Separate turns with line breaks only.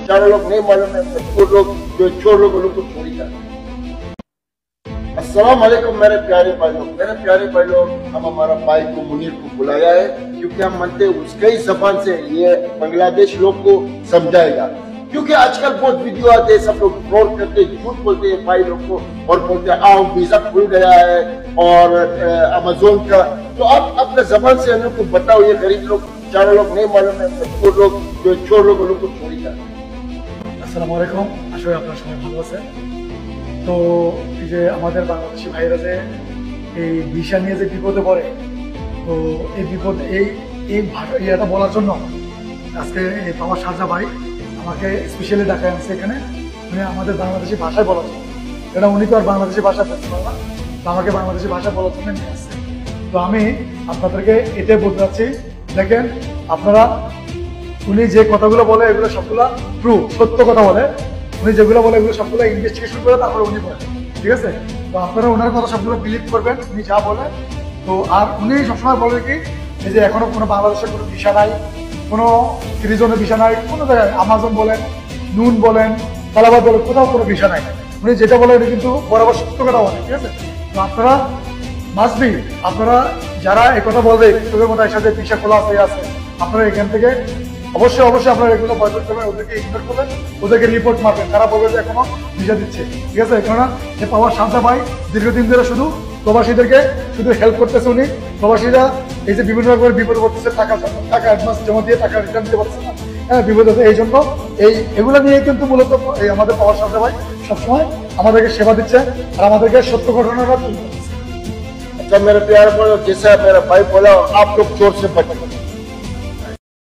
चारों लोग नहीं मालूम है, चोर लोग जो चोर लोग उनको चोरी कर। अस्सलाम वालेकुम मेरे प्यारे भाई लोग, हम हमारा भाई को मुनीर को बुलाया है क्योंकि हम मानते हैं उसके ही जबान से ये बांग्लादेश लोग को समझाएगा। क्योंकि आजकल बहुत वीडियो आते हैं, सब लोग फ्रॉड करते हैं, झूठ बोलते हैं भाई लोग को और बोलते हैं आओ वीजा खुल गया है और अमेज़न का। तो आप अपने जबान से हम लोग को बताओ, ये गरीब लोग चारों लोग नहीं मालूम है, चोर लोग जो चोर लोग उनको चोरी कर।
আসসালামু আলাইকুম, আসলে আপনারা সবাই ভালো আছেন। তো এই যে আমাদের বাংলাদেশি ভাইরা যে এই ভিসা নিয়ে যে বিপদে পড়ে, তো এই বিপদ এই এটা বলার জন্য আজকে এই আমার শারজা ভাই আমাকে স্পেশালি ডাকায় আনছে এখানে, মানে আমাদের বাংলাদেশি ভাষায় বলার জন্য। এটা উনি তো আর বাংলাদেশি ভাষা বলতে পারে না, তো আমাকে বাংলাদেশি ভাষা বলার জন্য নিয়ে আসছে। তো আমি আপনাদেরকে এটাই বলতে চাচ্ছি, দেখেন আপনারা উনি যে কথাগুলো বলে এগুলো সবগুলো ট্রু, সত্য কথা বলে। উনি যেগুলো বলে এগুলো সবগুলো ইনভেস্টিগেশন করে তারপরে উনি বলেন, ঠিক আছে? তো আপনারা ওনার কথা সবগুলো বিলিভ করবেন, উনি যা বলে। তো আর উনি সবসময় বলে কি এই যে এখনো কোনো বাংলাদেশের কোনো ভিসা নাই, কোনো রিজনের ভিসা নাই, কোনো জায়গায় আমাজন বলেন, নুন বলেন, তালাবাদ বলেন, কোথাও কোনো ভিসা নাই। উনি যেটা বলে এটা কিন্তু বরাবর সত্য কথা বলে, ঠিক আছে? তো আপনারা মাসবি আপনারা যারা এই কথা বলবে তোদের মতো একসাথে ভিসা খোলা আছে, আপনারা এখান থেকে অবশ্যই আপনারা এগুলো বয়কট করবেন, ওদেরকে ইগনোর করবেন, ওদেরকে রিপোর্ট মারবেন, তারা বলবে যে এখনো ভিসা দিচ্ছে, ঠিক আছে? কেননা যে পাওয়ার শারজা ভাই দীর্ঘদিন ধরে শুধু প্রবাসীদেরকে শুধু হেল্প করতেছে। উনি প্রবাসীরা এই যে বিভিন্ন রকমের বিপদে পড়তেছে, টাকা অ্যাডভান্স জমা দিয়ে টাকা রিটার্ন দিতে পারছে না, হ্যাঁ বিপদ আছে। এই জন্য এগুলো নিয়ে কিন্তু মূলত এই আমাদের পাওয়ার শারজা ভাই সবসময় আমাদেরকে সেবা দিচ্ছে আর আমাদেরকে সত্য ঘটনাটা তুলে ধরছে।
अच्छा मेरे प्यारे भाई, जैसा मेरा भाई बोला, आप लोग चोर से बचो।